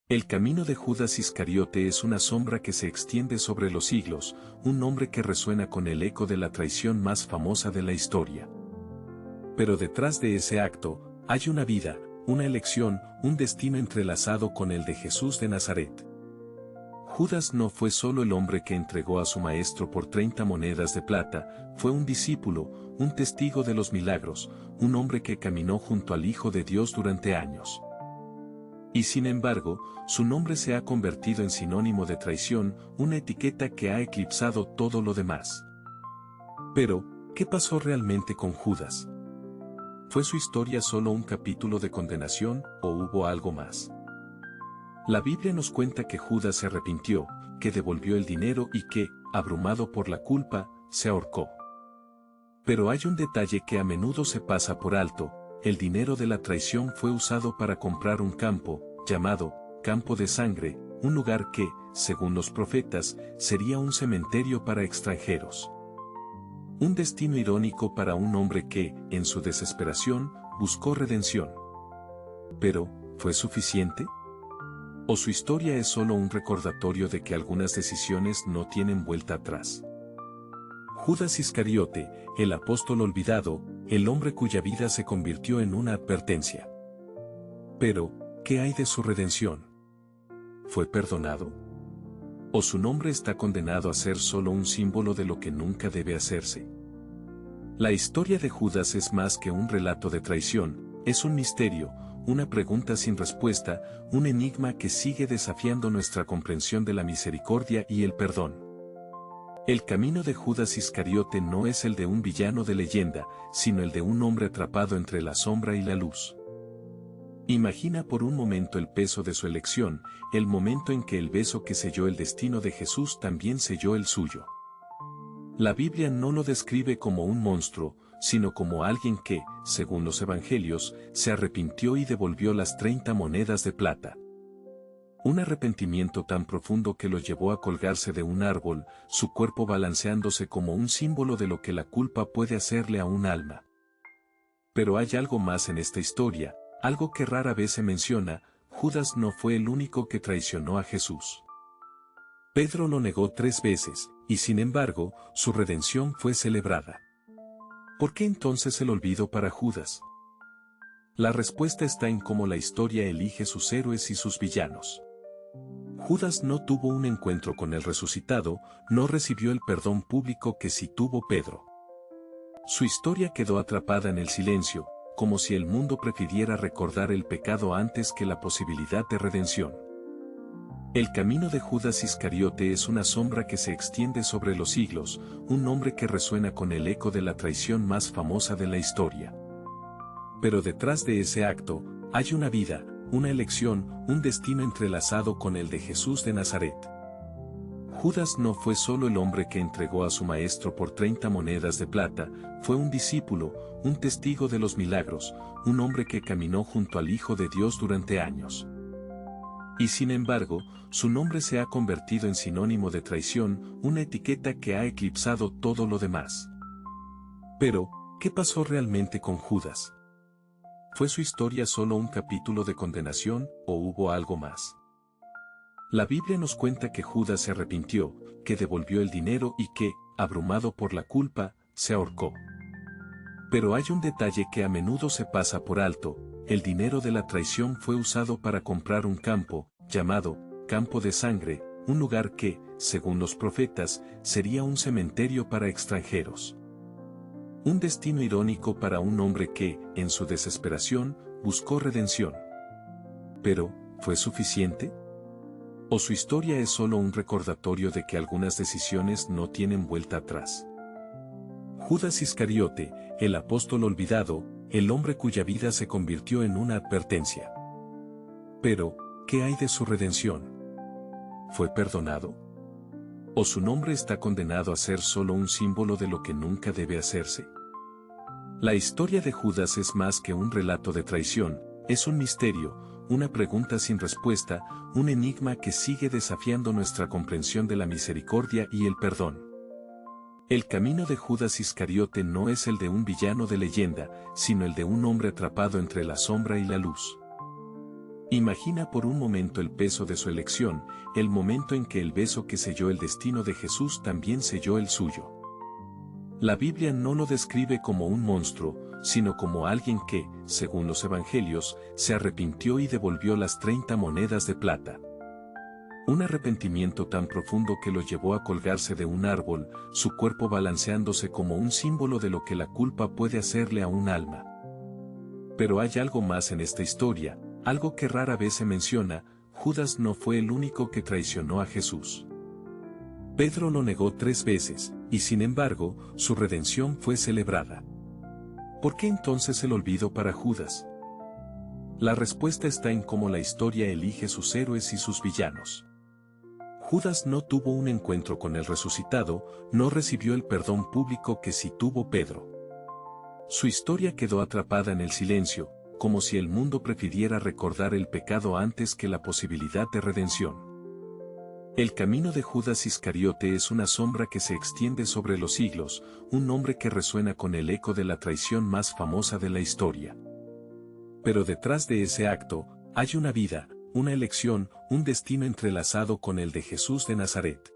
El camino de Judas Iscariote es una sombra que se extiende sobre los siglos, un nombre que resuena con el eco de la traición más famosa de la historia. Pero detrás de ese acto, hay una vida, una elección, un destino entrelazado con el de Jesús de Nazaret. Judas no fue solo el hombre que entregó a su maestro por 30 monedas de plata, fue un discípulo, un testigo de los milagros, un hombre que caminó junto al Hijo de Dios durante años. Y sin embargo, su nombre se ha convertido en sinónimo de traición, una etiqueta que ha eclipsado todo lo demás. Pero, ¿qué pasó realmente con Judas? ¿Fue su historia solo un capítulo de condenación, o hubo algo más? La Biblia nos cuenta que Judas se arrepintió, que devolvió el dinero y que, abrumado por la culpa, se ahorcó. Pero hay un detalle que a menudo se pasa por alto: el dinero de la traición fue usado para comprar un campo, llamado Campo de Sangre, un lugar que, según los profetas, sería un cementerio para extranjeros. Un destino irónico para un hombre que, en su desesperación, buscó redención. Pero, ¿fue suficiente? ¿O su historia es solo un recordatorio de que algunas decisiones no tienen vuelta atrás? Judas Iscariote, el apóstol olvidado, el hombre cuya vida se convirtió en una advertencia. Pero, ¿qué hay de su redención? ¿Fue perdonado? ¿O su nombre está condenado a ser solo un símbolo de lo que nunca debe hacerse? La historia de Judas es más que un relato de traición, es un misterio, una pregunta sin respuesta, un enigma que sigue desafiando nuestra comprensión de la misericordia y el perdón. El camino de Judas Iscariote no es el de un villano de leyenda, sino el de un hombre atrapado entre la sombra y la luz. Imagina por un momento el peso de su elección, el momento en que el beso que selló el destino de Jesús también selló el suyo. La Biblia no lo describe como un monstruo, sino como alguien que, según los evangelios, se arrepintió y devolvió las 30 monedas de plata. Un arrepentimiento tan profundo que lo llevó a colgarse de un árbol, su cuerpo balanceándose como un símbolo de lo que la culpa puede hacerle a un alma. Pero hay algo más en esta historia, algo que rara vez se menciona: Judas no fue el único que traicionó a Jesús. Pedro lo negó 3 veces, y sin embargo, su redención fue celebrada. ¿Por qué entonces el olvido para Judas? La respuesta está en cómo la historia elige sus héroes y sus villanos. Judas no tuvo un encuentro con el resucitado, no recibió el perdón público que sí tuvo Pedro. Su historia quedó atrapada en el silencio, como si el mundo prefiriera recordar el pecado antes que la posibilidad de redención. El camino de Judas Iscariote es una sombra que se extiende sobre los siglos, un nombre que resuena con el eco de la traición más famosa de la historia. Pero detrás de ese acto, hay una vida, una elección, un destino entrelazado con el de Jesús de Nazaret. Judas no fue solo el hombre que entregó a su maestro por 30 monedas de plata, fue un discípulo, un testigo de los milagros, un hombre que caminó junto al Hijo de Dios durante años. Y sin embargo, su nombre se ha convertido en sinónimo de traición, una etiqueta que ha eclipsado todo lo demás. Pero, ¿qué pasó realmente con Judas? ¿Fue su historia solo un capítulo de condenación, o hubo algo más? La Biblia nos cuenta que Judas se arrepintió, que devolvió el dinero y que, abrumado por la culpa, se ahorcó. Pero hay un detalle que a menudo se pasa por alto: el dinero de la traición fue usado para comprar un campo, llamado Campo de Sangre, un lugar que, según los profetas, sería un cementerio para extranjeros. Un destino irónico para un hombre que, en su desesperación, buscó redención. Pero, ¿fue suficiente? ¿O su historia es solo un recordatorio de que algunas decisiones no tienen vuelta atrás? Judas Iscariote, el apóstol olvidado, el hombre cuya vida se convirtió en una advertencia. Pero, ¿qué hay de su redención? ¿Fue perdonado? ¿O su nombre está condenado a ser solo un símbolo de lo que nunca debe hacerse? La historia de Judas es más que un relato de traición, es un misterio, una pregunta sin respuesta, un enigma que sigue desafiando nuestra comprensión de la misericordia y el perdón. El camino de Judas Iscariote no es el de un villano de leyenda, sino el de un hombre atrapado entre la sombra y la luz. Imagina por un momento el peso de su elección, el momento en que el beso que selló el destino de Jesús también selló el suyo. La Biblia no lo describe como un monstruo, sino como alguien que, según los evangelios, se arrepintió y devolvió las 30 monedas de plata. Un arrepentimiento tan profundo que lo llevó a colgarse de un árbol, su cuerpo balanceándose como un símbolo de lo que la culpa puede hacerle a un alma. Pero hay algo más en esta historia, algo que rara vez se menciona: Judas no fue el único que traicionó a Jesús. Pedro lo negó 3 veces, y sin embargo, su redención fue celebrada. ¿Por qué entonces el olvido para Judas? La respuesta está en cómo la historia elige sus héroes y sus villanos. Judas no tuvo un encuentro con el resucitado, no recibió el perdón público que sí tuvo Pedro. Su historia quedó atrapada en el silencio, como si el mundo prefiriera recordar el pecado antes que la posibilidad de redención. El camino de Judas Iscariote es una sombra que se extiende sobre los siglos, un nombre que resuena con el eco de la traición más famosa de la historia. Pero detrás de ese acto, hay una vida, una elección, un destino entrelazado con el de Jesús de Nazaret.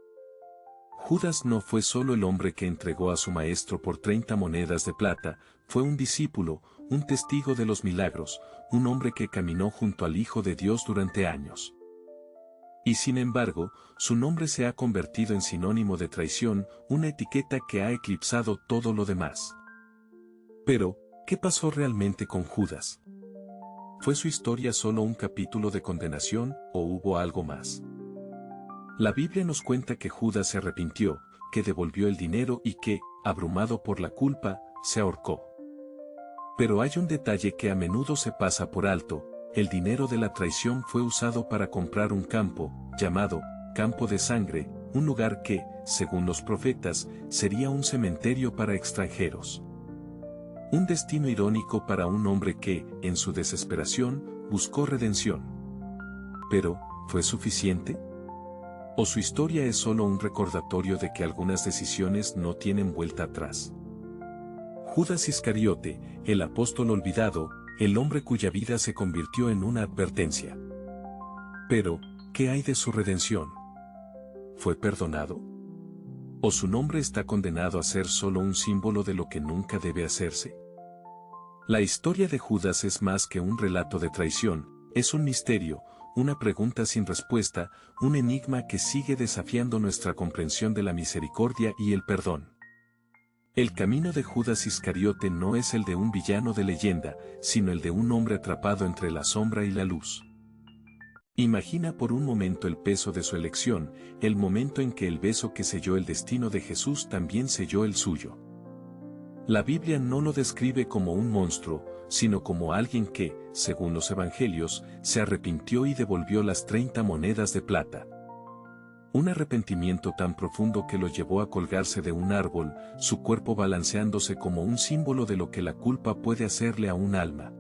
Judas no fue solo el hombre que entregó a su maestro por 30 monedas de plata, fue un discípulo, un testigo de los milagros, un hombre que caminó junto al Hijo de Dios durante años. Y sin embargo, su nombre se ha convertido en sinónimo de traición, una etiqueta que ha eclipsado todo lo demás. Pero, ¿qué pasó realmente con Judas? ¿Fue su historia solo un capítulo de condenación, o hubo algo más? La Biblia nos cuenta que Judas se arrepintió, que devolvió el dinero y que, abrumado por la culpa, se ahorcó. Pero hay un detalle que a menudo se pasa por alto: el dinero de la traición fue usado para comprar un campo, llamado Campo de Sangre, un lugar que, según los profetas, sería un cementerio para extranjeros. Un destino irónico para un hombre que, en su desesperación, buscó redención. Pero, ¿fue suficiente? ¿O su historia es solo un recordatorio de que algunas decisiones no tienen vuelta atrás? Judas Iscariote, el apóstol olvidado, el hombre cuya vida se convirtió en una advertencia. Pero, ¿qué hay de su redención? ¿Fue perdonado? ¿O su nombre está condenado a ser solo un símbolo de lo que nunca debe hacerse? La historia de Judas es más que un relato de traición, es un misterio, una pregunta sin respuesta, un enigma que sigue desafiando nuestra comprensión de la misericordia y el perdón. El camino de Judas Iscariote no es el de un villano de leyenda, sino el de un hombre atrapado entre la sombra y la luz. Imagina por un momento el peso de su elección, el momento en que el beso que selló el destino de Jesús también selló el suyo. La Biblia no lo describe como un monstruo, sino como alguien que, según los evangelios, se arrepintió y devolvió las 30 monedas de plata. Un arrepentimiento tan profundo que lo llevó a colgarse de un árbol, su cuerpo balanceándose como un símbolo de lo que la culpa puede hacerle a un alma.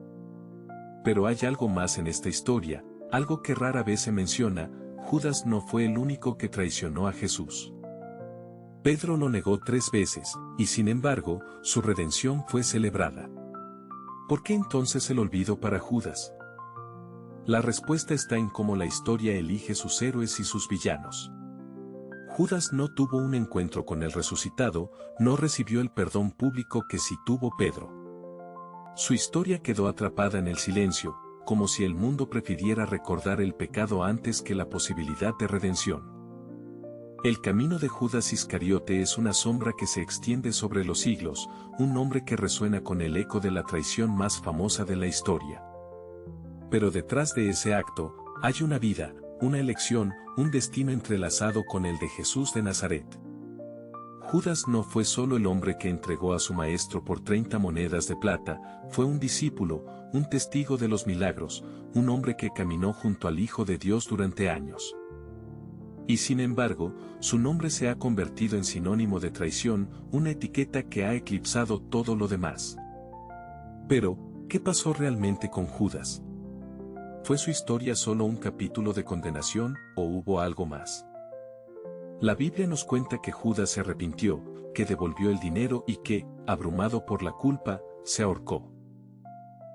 Pero hay algo más en esta historia, algo que rara vez se menciona: Judas no fue el único que traicionó a Jesús. Pedro lo negó 3 veces, y sin embargo, su redención fue celebrada. ¿Por qué entonces el olvido para Judas? La respuesta está en cómo la historia elige sus héroes y sus villanos. Judas no tuvo un encuentro con el resucitado, no recibió el perdón público que sí tuvo Pedro. Su historia quedó atrapada en el silencio, como si el mundo prefiriera recordar el pecado antes que la posibilidad de redención. El camino de Judas Iscariote es una sombra que se extiende sobre los siglos, un nombre que resuena con el eco de la traición más famosa de la historia. Pero detrás de ese acto, hay una vida, una elección, un destino entrelazado con el de Jesús de Nazaret. Judas no fue solo el hombre que entregó a su maestro por 30 monedas de plata, fue un discípulo, un testigo de los milagros, un hombre que caminó junto al Hijo de Dios durante años. Y sin embargo, su nombre se ha convertido en sinónimo de traición, una etiqueta que ha eclipsado todo lo demás. Pero, ¿qué pasó realmente con Judas? ¿Fue su historia solo un capítulo de condenación, o hubo algo más? La Biblia nos cuenta que Judas se arrepintió, que devolvió el dinero y que, abrumado por la culpa, se ahorcó.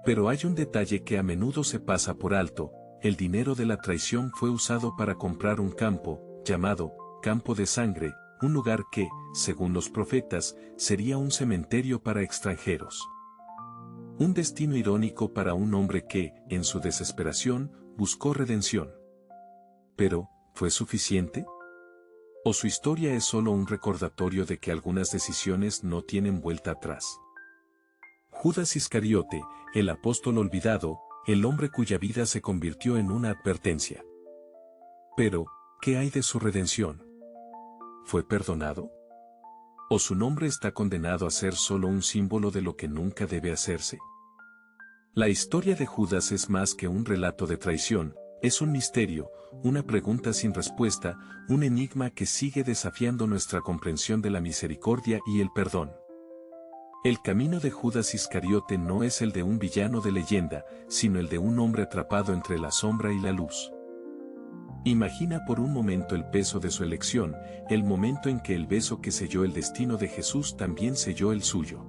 Pero hay un detalle que a menudo se pasa por alto: el dinero de la traición fue usado para comprar un campo, llamado Campo de Sangre, un lugar que, según los profetas, sería un cementerio para extranjeros. Un destino irónico para un hombre que, en su desesperación, buscó redención. Pero, ¿fue suficiente? ¿O su historia es solo un recordatorio de que algunas decisiones no tienen vuelta atrás? Judas Iscariote, el apóstol olvidado, el hombre cuya vida se convirtió en una advertencia. Pero, ¿qué hay de su redención? ¿Fue perdonado? ¿O su nombre está condenado a ser solo un símbolo de lo que nunca debe hacerse? La historia de Judas es más que un relato de traición, es un misterio, una pregunta sin respuesta, un enigma que sigue desafiando nuestra comprensión de la misericordia y el perdón. El camino de Judas Iscariote no es el de un villano de leyenda, sino el de un hombre atrapado entre la sombra y la luz. Imagina por un momento el peso de su elección, el momento en que el beso que selló el destino de Jesús también selló el suyo.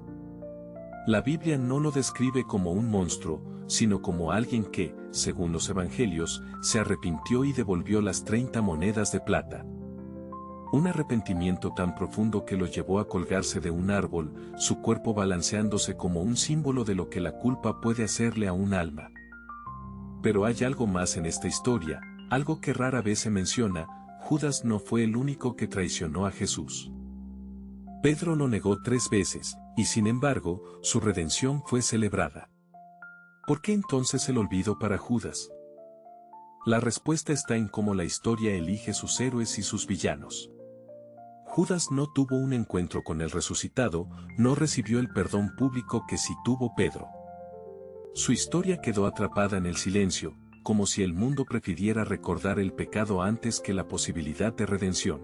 La Biblia no lo describe como un monstruo, sino como alguien que, según los evangelios, se arrepintió y devolvió las 30 monedas de plata. Un arrepentimiento tan profundo que lo llevó a colgarse de un árbol, su cuerpo balanceándose como un símbolo de lo que la culpa puede hacerle a un alma. Pero hay algo más en esta historia, algo que rara vez se menciona: Judas no fue el único que traicionó a Jesús. Pedro lo negó 3 veces, y sin embargo, su redención fue celebrada. ¿Por qué entonces el olvido para Judas? La respuesta está en cómo la historia elige sus héroes y sus villanos. Judas no tuvo un encuentro con el resucitado, no recibió el perdón público que sí tuvo Pedro. Su historia quedó atrapada en el silencio, como si el mundo prefiriera recordar el pecado antes que la posibilidad de redención.